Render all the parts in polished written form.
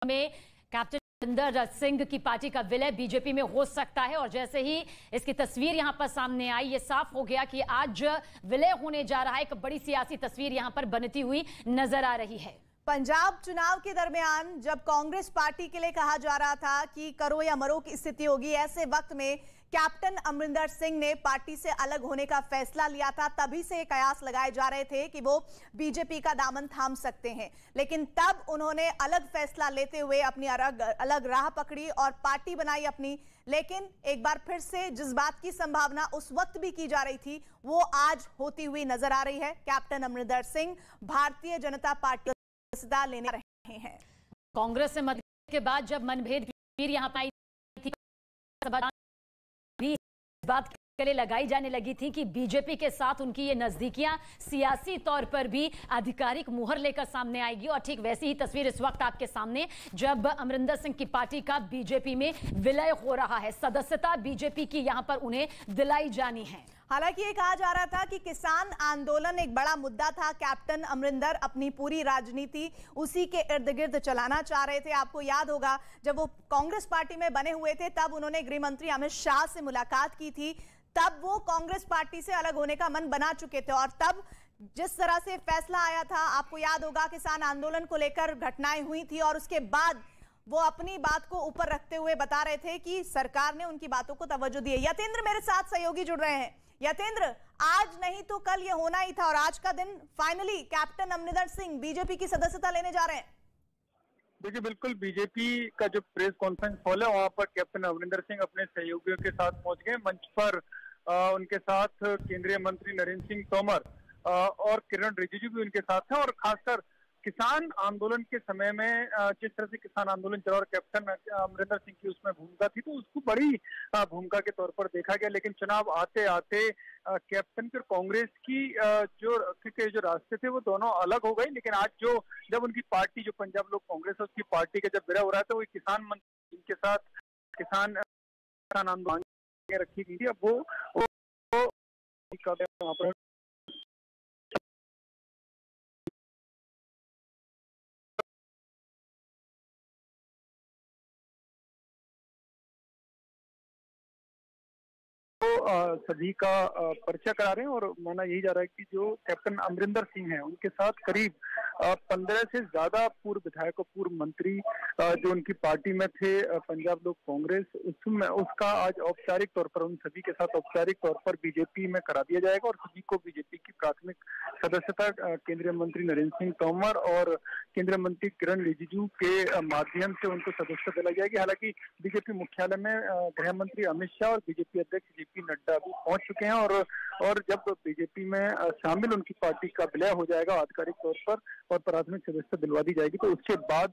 में कैप्टन अमरिंदर सिंह की पार्टी का विलय बीजेपी में हो सकता है। और जैसे ही इसकी तस्वीर यहां पर सामने आई, ये साफ हो गया कि आज विलय होने जा रहा है। एक बड़ी सियासी तस्वीर यहां पर बनती हुई नजर आ रही है। पंजाब चुनाव के दरमियान जब कांग्रेस पार्टी के लिए कहा जा रहा था कि करो या मरो की स्थिति होगी, ऐसे वक्त में कैप्टन अमरिंदर सिंह ने पार्टी से अलग होने का फैसला लिया था। तभी से कयास लगाए जा रहे थे कि वो बीजेपी का दामन थाम सकते हैं, लेकिन तब उन्होंने अलग फैसला लेते हुए अपनी अलग राह पकड़ी और पार्टी बनाई अपनी। लेकिन एक बार फिर से जिस बात की संभावना उस वक्त भी की जा रही थी, वो आज होती हुई नजर आ रही है। कैप्टन अमरिंदर सिंह भारतीय जनता पार्टी सदस्यता लेने रहे हैं। कांग्रेस से मतभेद के बाद जब मनभेद फिर यहां पर आई थी, भी इस बात के लिए लगाई जाने लगी थी कि बीजेपी के साथ उनकी ये नजदीकियां सियासी तौर पर भी आधिकारिक मुहर लेकर सामने आएगी। और ठीक वैसी ही तस्वीर इस वक्त आपके सामने, जब अमरिंदर सिंह की पार्टी का बीजेपी में विलय हो रहा है। सदस्यता बीजेपी की यहां पर उन्हें दिलाई जानी है। हालांकि ये कहा जा रहा था कि किसान आंदोलन एक बड़ा मुद्दा था। कैप्टन अमरिंदर अपनी पूरी राजनीति उसी के इर्द गिर्द चलाना चाह रहे थे। आपको याद होगा जब वो कांग्रेस पार्टी में बने हुए थे, तब उन्होंने गृह मंत्री अमित शाह से मुलाकात की थी। तब वो कांग्रेस पार्टी से अलग होने का मन बना चुके थे। और तब जिस तरह से फैसला आया था, आपको याद होगा, किसान आंदोलन को लेकर घटनाएं हुई थी और उसके बाद वो अपनी बात को ऊपर रखते हुए बता रहे थे कि सरकार ने उनकी बातों को तवज्जो दी है। यतेंद्र मेरे साथ सहयोगी जुड़ रहे हैं। यतेंद्र, आज नहीं तो कल ये होना ही था और आज का दिन finally captain Amarinder Singh BJP की सदस्यता लेने जा रहे हैं। देखिए, बिल्कुल बीजेपी का जो प्रेस कॉन्फ्रेंस हॉल है, वहां पर कैप्टन अमरिंदर सिंह अपने सहयोगियों के साथ पहुंच गए। मंच पर उनके साथ केंद्रीय मंत्री नरेंद्र सिंह तोमर और किरण रिजिजू भी उनके साथ हैं। और खासकर किसान आंदोलन के समय में जिस तरह से किसान आंदोलन चला और कैप्टन अमरिंदर सिंह की उसमें भूमिका थी, तो उसको बड़ी भूमिका के तौर पर देखा गया। लेकिन चुनाव आते आते कैप्टन की और कांग्रेस की जो रास्ते थे वो दोनों अलग हो गए। लेकिन आज जब उनकी पार्टी, जो पंजाब लोक कांग्रेस है, उसकी पार्टी का जब विलय हो रहा था, वो किसान मंत्री के साथ किसान आंदोलन रखी गई थी। अब वो वहां पर सभी का परिचय करा रहे हैं। और माना यही जा रहा है कि जो कैप्टन अमरिंदर सिंह हैं, उनके साथ करीब 15 से ज्यादा पूर्व विधायक और पूर्व मंत्री जो उनकी पार्टी में थे पंजाब लोक कांग्रेस, उसका आज औपचारिक तौर पर उन सभी के साथ औपचारिक तौर पर बीजेपी में करा दिया जाएगा। और सभी को बीजेपी की प्राथमिक सदस्यता केंद्रीय मंत्री नरेंद्र सिंह तोमर और केंद्रीय मंत्री किरण रिजिजू के माध्यम से उनको सदस्यता दिलाई जाएगी। हालांकि बीजेपी मुख्यालय में गृह मंत्री अमित शाह और बीजेपी अध्यक्ष जेपी नड्डा भी पहुंच चुके हैं। और जब बीजेपी में शामिल उनकी पार्टी का विलय हो जाएगा आधिकारिक तौर पर और प्राथमिक सदस्यता दिलवा दी जाएगी, तो उसके बाद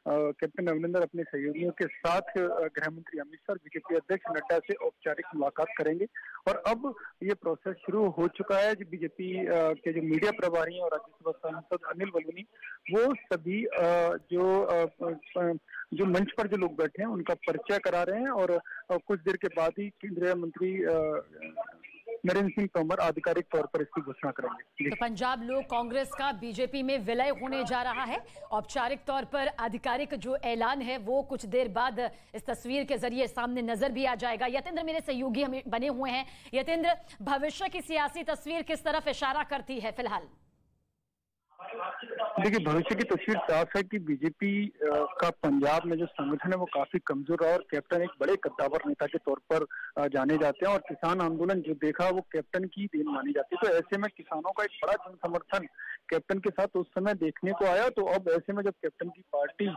कैप्टन अमरिंदर अपने सहयोगियों के साथ गृह मंत्री अमित शाह और बीजेपी अध्यक्ष नड्डा से औपचारिक मुलाकात करेंगे। और अब ये प्रोसेस शुरू हो चुका है। बीजेपी के जो मीडिया प्रभारी हैं और राज्यसभा सांसद अनिल बलूनी, वो सभी जो मंच पर जो लोग बैठे हैं उनका परिचय करा रहे हैं। और कुछ देर के बाद ही केंद्रीय मंत्री नरेंद्र सिंह तोमर आधिकारिक तौर पर इसकी घोषणा करेंगे। तो पंजाब लोक कांग्रेस का बीजेपी में विलय होने जा रहा है। औपचारिक तौर पर आधिकारिक जो ऐलान है वो कुछ देर बाद इस तस्वीर के जरिए सामने नजर भी आ जाएगा। यतेंद्र मेरे सहयोगी हमें बने हुए हैं। यतेंद्र, भविष्य की सियासी तस्वीर किस तरफ इशारा करती है फिलहाल? देखिए, भविष्य की तस्वीर साफ है कि बीजेपी का पंजाब में जो संगठन है वो काफी कमजोर है और कैप्टन एक बड़े कद्दावर नेता के तौर पर जाने जाते हैं। और किसान आंदोलन जो देखा वो कैप्टन की देन मानी जाती है। तो ऐसे में किसानों का एक बड़ा जन समर्थन कैप्टन के साथ उस समय देखने को आया। तो अब ऐसे में जब कैप्टन की पार्टी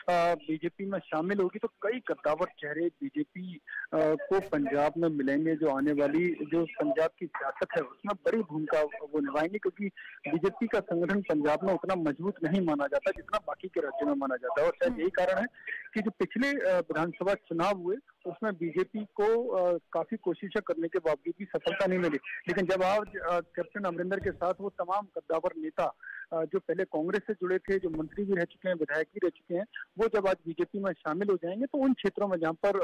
बीजेपी में शामिल होगी, तो कई कद्दावर चेहरे बीजेपी को पंजाब में मिलेंगे। जो आने वाली जो पंजाब की सियासत है उसमें बड़ी भूमिका वो निभाएंगे, क्योंकि बीजेपी का संगठन पंजाब में उतना मजबूत नहीं माना जाता जितना बाकी के राज्यों में माना जाता है। और शायद यही कारण है कि जो पिछले विधानसभा चुनाव हुए उसमें बीजेपी को काफी कोशिशें करने के बावजूद भी सफलता नहीं मिली। लेकिन जब आज कैप्टन अमरिंदर के साथ वो तमाम कद्दावर नेता जो पहले कांग्रेस से जुड़े थे, जो मंत्री भी रह चुके हैं, विधायक भी रह चुके हैं, वो जब आज बीजेपी में शामिल हो जाएंगे तो उन क्षेत्रों में जहाँ पर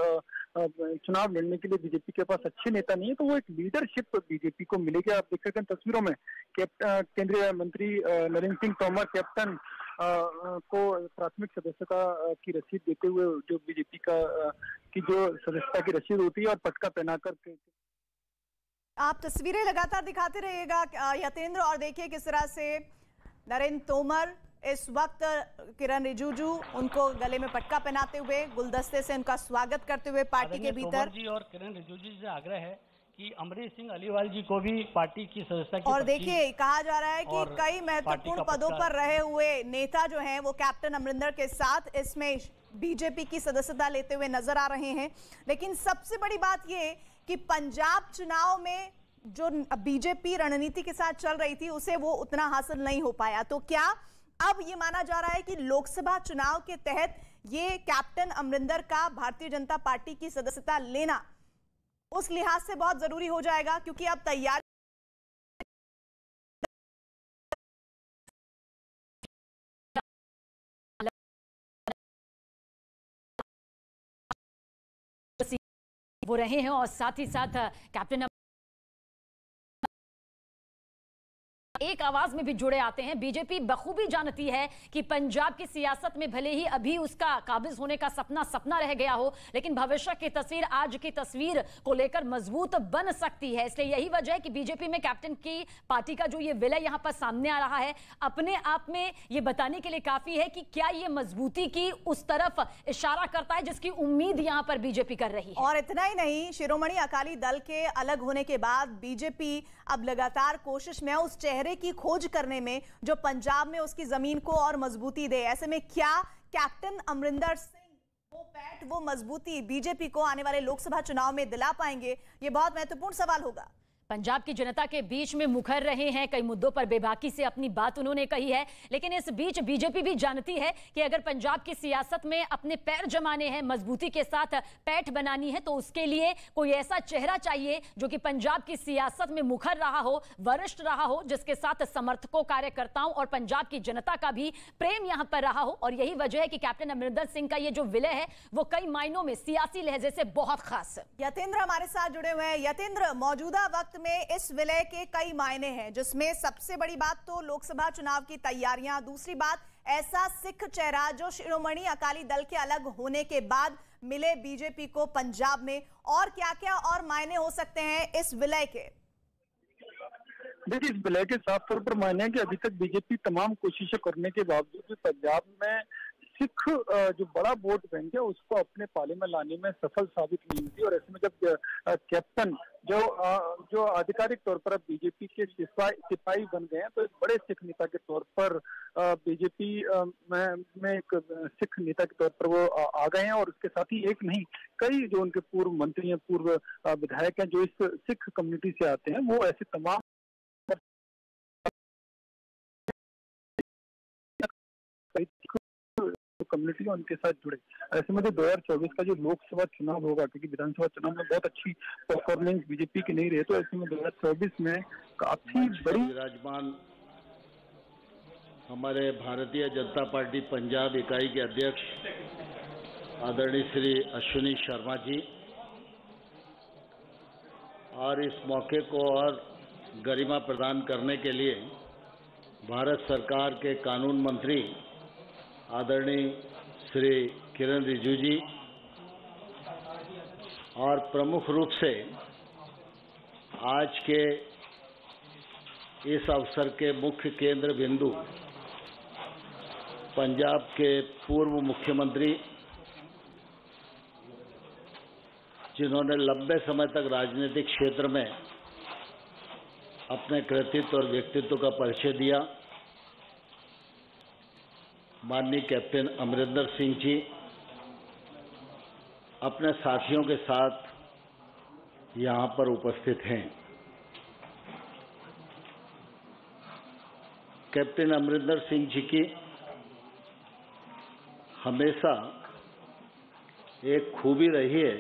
चुनाव लड़ने के लिए बीजेपी के पास अच्छे नेता नहीं है, तो वो एक लीडरशिप बीजेपी को मिलेगी। आप देख सकते हैं तस्वीरों में केंद्रीय मंत्री नरेंद्र सिंह तोमर कैप्टन को प्राथमिक सदस्यता की रसीद देते हुए, जो बीजेपी की जो सदस्यता की रसीद होती है, और पटका पहना कर। आप तस्वीरें लगातार दिखाते रहिएगा यतेंद्र, और देखिए किस तरह से नरेंद्र तोमर इस वक्त किरण रिजिजू उनको गले में पटका पहनाते हुए, गुलदस्ते से उनका स्वागत करते हुए पार्टी के भीतर। जी और किरण रिजिजू से आग्रह है कि अमरीश सिंह अलीवाल जी को भी पार्टी की सदस्यता की। और देखिए कहा जा रहा है कि कई महत्वपूर्ण पदों पर रहे हुए नेता जो हैं वो कैप्टन अमरिंदर के साथ इसमें बीजेपी की सदस्यता लेते हुए नजर आ रहे हैं। लेकिन सबसे बड़ी बात ये कि पंजाब चुनाव में जो बीजेपी रणनीति के साथ चल रही थी उसे वो उतना हासिल नहीं हो पाया, तो क्या अब ये माना जा रहा है कि लोकसभा चुनाव के तहत ये कैप्टन अमरिंदर का भारतीय जनता पार्टी की सदस्यता लेना उस लिहाज से बहुत जरूरी हो जाएगा, क्योंकि अब तैयारी वो रहे हैं और साथ ही साथ कैप्टन एक आवाज में भी जुड़े आते हैं। बीजेपी बखूबी जानती है कि पंजाब की सियासत में भले ही अभी उसका काबिज होने का सपना रह गया हो, लेकिन भविष्य की तस्वीर आज की तस्वीर को लेकर मजबूत बन सकती है। इसलिए यही वजह है कि बीजेपी में कैप्टन की पार्टी का जो ये विलय यहां पर सामने आ रहा है, अपने आप में ये बताने के लिए काफी है कि क्या ये मजबूती की उस तरफ इशारा करता है जिसकी उम्मीद यहां पर बीजेपी कर रही है। और इतना ही नहीं, शिरोमणि अकाली दल के अलग होने के बाद बीजेपी अब लगातार कोशिश में उस चेहरे की खोज करने में जो पंजाब में उसकी जमीन को और मजबूती दे। ऐसे में क्या कैप्टन अमरिंदर सिंह वो पैठ, वो मजबूती बीजेपी को आने वाले लोकसभा चुनाव में दिला पाएंगे, ये बहुत महत्वपूर्ण सवाल होगा। पंजाब की जनता के बीच में मुखर रहे हैं, कई मुद्दों पर बेबाकी से अपनी बात उन्होंने कही है, लेकिन इस बीच बीजेपी भी जानती है कि अगर पंजाब की सियासत में अपने पैर जमाने हैं, मजबूती के साथ पैठ बनानी है, तो उसके लिए कोई ऐसा चेहरा चाहिए जो कि पंजाब की सियासत में मुखर रहा हो, वरिष्ठ रहा हो, जिसके साथ समर्थकों, कार्यकर्ताओं और पंजाब की जनता का भी प्रेम यहां पर रहा हो। और यही वजह है कि कैप्टन अमरिंदर सिंह का ये जो विलय है वो कई मायनों में सियासी लहजे से बहुत खास है। यतेंद्र हमारे साथ जुड़े हुए हैं। यतेंद्र, मौजूदा वक्त में इस विलय के कई मायने हैं, जिसमें सबसे बड़ी बात तो लोकसभा चुनाव की तैयारियां, दूसरी बात ऐसा सिख चेहरा जो शिरोमणि अकाली दल के अलग होने के बाद मिले बीजेपी को पंजाब में, और क्या-क्या और मायने हो सकते हैं इस विलय के? देखिए, इस विलय के साफ तौर पर मायने हैं कि अभी तक बीजेपी तमाम कोशिशें करने के बावजूद भी पंजाब में सिख जो बड़ा वोट बैंक है उसको अपने पाले में लाने में सफल साबित नहीं होती। और ऐसे में जब कैप्टन जो आधिकारिक तौर पर अब बीजेपी के सिपाही बन गए हैं, तो एक बड़े सिख नेता के तौर पर बीजेपी में एक सिख नेता के तौर पर वो आ गए हैं। और उसके साथ ही एक नहीं, कई जो उनके पूर्व मंत्री हैं, पूर्व विधायक हैं जो इस सिख कम्युनिटी से आते हैं, वो ऐसे तमाम कम्युनिटी उनके साथ जुड़े। ऐसे में 2024 का जो लोकसभा चुनाव होगा, क्योंकि विधानसभा चुनाव में बहुत अच्छी परफॉर्मेंस बीजेपी की नहीं रही, तो ऐसे में 2024 में काफी बड़ी विराजमान हमारे भारतीय जनता पार्टी पंजाब इकाई के अध्यक्ष आदरणीय श्री अश्विनी शर्मा जी, और इस मौके को और गरिमा प्रदान करने के लिए भारत सरकार के कानून मंत्री आदरणीय श्री किरण रिजिजू जी, और प्रमुख रूप से आज के इस अवसर के मुख्य केंद्र बिंदु पंजाब के पूर्व मुख्यमंत्री, जिन्होंने लंबे समय तक राजनीतिक क्षेत्र में अपने कृतित्व और व्यक्तित्व का परिचय दिया, माननीय कैप्टन अमरिंदर सिंह जी अपने साथियों के साथ यहाँ पर उपस्थित हैं। कैप्टन अमरिंदर सिंह जी की हमेशा एक खूबी रही है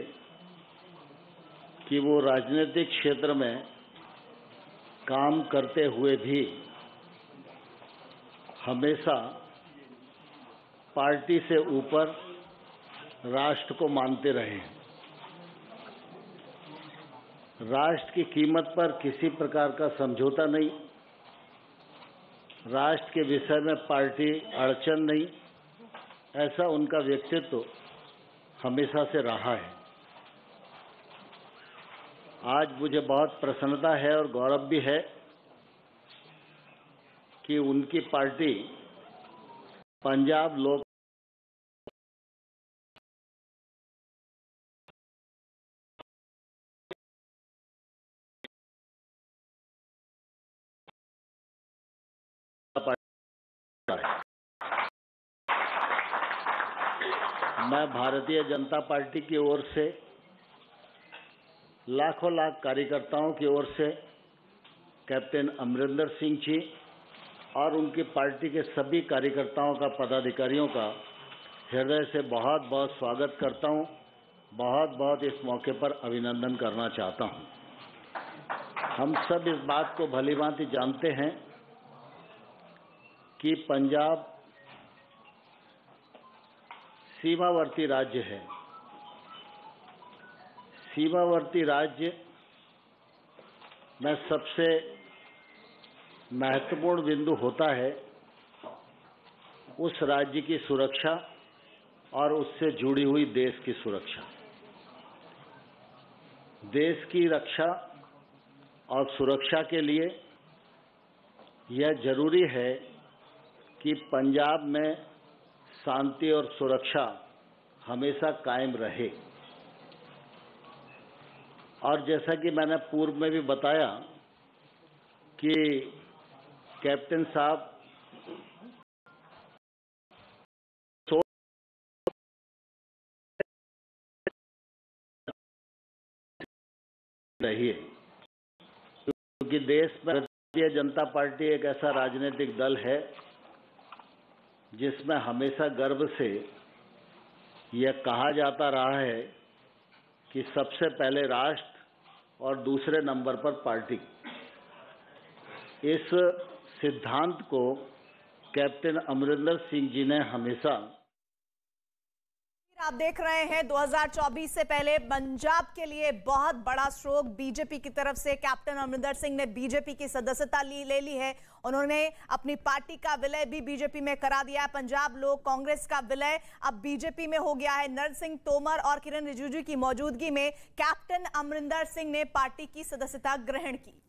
कि वो राजनीतिक क्षेत्र में काम करते हुए भी हमेशा पार्टी से ऊपर राष्ट्र को मानते रहे हैं। राष्ट्र की कीमत पर किसी प्रकार का समझौता नहीं, राष्ट्र के विषय में पार्टी अड़चन नहीं, ऐसा उनका व्यक्तित्व हमेशा से रहा है। आज मुझे बहुत प्रसन्नता है और गौरव भी है कि उनकी पार्टी पंजाब लोक मैं भारतीय जनता पार्टी की ओर से लाखों लाख कार्यकर्ताओं की ओर से कैप्टन अमरिंदर सिंह जी और उनकी पार्टी के सभी कार्यकर्ताओं का, पदाधिकारियों का हृदय से बहुत बहुत स्वागत करता हूं। बहुत बहुत इस मौके पर अभिनंदन करना चाहता हूं। हम सब इस बात को भलीभांति जानते हैं कि पंजाब सीमावर्ती राज्य है। सीमावर्ती राज्य में सबसे महत्वपूर्ण बिंदु होता है उस राज्य की सुरक्षा और उससे जुड़ी हुई देश की सुरक्षा। देश की रक्षा और सुरक्षा के लिए यह जरूरी है कि पंजाब में शांति और सुरक्षा हमेशा कायम रहे। और जैसा कि मैंने पूर्व में भी बताया कि कैप्टन साहब रहिए, क्योंकि देश में भारतीय जनता पार्टी एक ऐसा राजनीतिक दल है जिसमें हमेशा गर्व से यह कहा जाता रहा है कि सबसे पहले राष्ट्र और दूसरे नंबर पर पार्टी। इस सिद्धांत को कैप्टन अमरिंदर सिंह जी ने हमेशा। आप देख रहे हैं 2024 से पहले पंजाब के लिए बहुत बड़ा स्ट्रोक बीजेपी की तरफ से। कैप्टन अमरिंदर सिंह ने बीजेपी की सदस्यता ले ली है। उन्होंने अपनी पार्टी का विलय भी बीजेपी में करा दिया है। पंजाब लोक कांग्रेस का विलय अब बीजेपी में हो गया है। नरसिंह सिंह तोमर और किरण रिजिजू की मौजूदगी में कैप्टन अमरिंदर सिंह ने पार्टी की सदस्यता ग्रहण की।